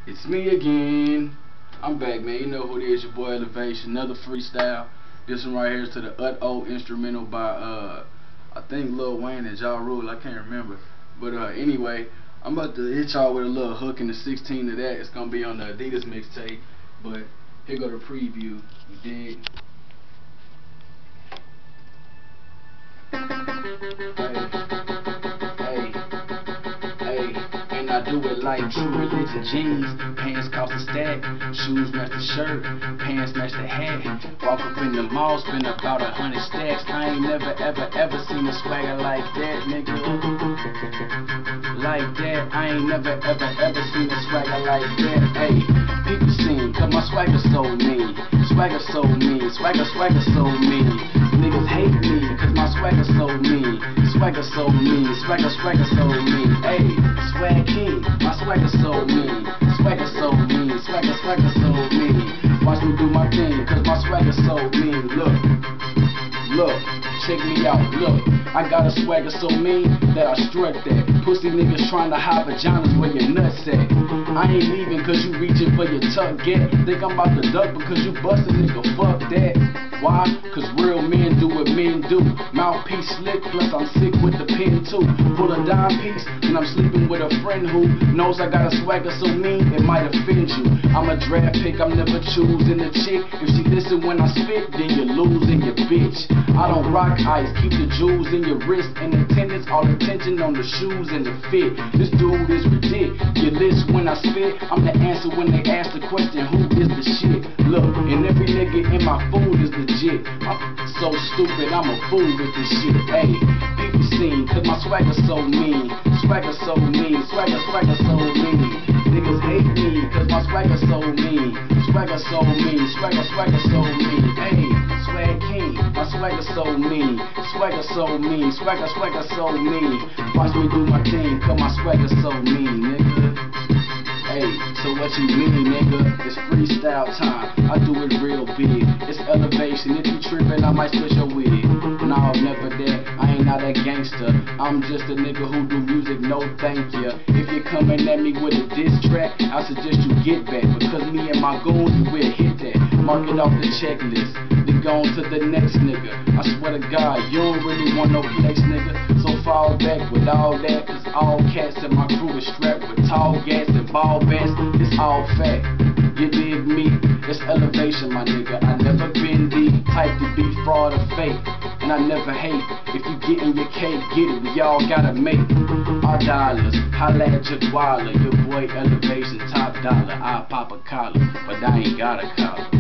It's me again. I'm back, man. You know who it is, your boy Elevation. Another freestyle. This one right here is to the Ut-O instrumental by I think Lil Wayne and Ja Rule. I can't remember. But anyway, I'm about to hit y'all with a little hook in the 16 of that. It's gonna be on the Adidas mixtape. But here go the preview. You dig? I do it like True Religion. Jeans, pants cost a stack, shoes match the shirt, pants match the hat. Walk up in the mall, spend about 100 stacks. I ain't never ever seen a swagger like that, nigga. Like that, I ain't never ever seen a swagger like that. Hey, people sing, cause my swagger so mean. Swagger so mean, swagger so mean. Niggas hate me, cause my swagger so mean. Swagger so mean, swagger so mean. Hey, swag king, my swagger so mean. Swagger so mean, swagger so mean. Watch me do my thing, cause my swagger so mean. Look, check me out, look. I got a swagger so mean that I struck that. Pussy niggas trying to hide vaginas where your nuts at. I ain't leaving cause you reaching for your tuck get. Think I'm about to duck because you bustin', nigga, fuck that. Why? Cause real men do what men do. Mouthpiece slick, plus I'm sick with the pen too. Pull a dime piece, and I'm sleeping with a friend who knows I got a swagger so mean it might offend you. I'm a draft pick, I'm never choosing a chick. If she listen when I spit, then you're losing your bitch. I don't rock ice, keep the jewels in your wrist and attendance, all attention on the shoes and the fit. This dude is ridiculous when I spit. I'm the answer when they ask the question, who is the shit? Look, and every nigga in my food is legit. I'm so stupid, I'm a fool with this shit. Hey, people sing, cause my swagger so mean. Swagger so mean, swagger so mean. Niggas hate me, cause my swagger so mean. Swagger so mean, swagger so mean. Hey, swag king, my swagger so mean. Swagger so mean, swagger so mean. Watch me do my thing, cause my swagger so mean, nigga. Hey, so what you mean, nigga? It's freestyle time. I do it real big. It's elevation. If you trippin', I might switch your wig. No, never that. I ain't not a gangster. I'm just a nigga who do music. No, thank ya. If you're coming at me with a diss track, I suggest you get back because me and my goons will hit that. Mark it off the checklist. Then go on to the next nigga. I swear to God, you don't really want no flex, nigga. So fall back with all that, cause all cats in my crew is strapped with tall gas and ball bats. It's all fact. You dig me? It's elevation, my nigga. I never been the type to be fraud or fake. And I never hate. If you gettin' your cake, get it. We all gotta make our dollars. Holla at your Your boy Elevation, top dollar. I pop a collar, but I ain't got a collar.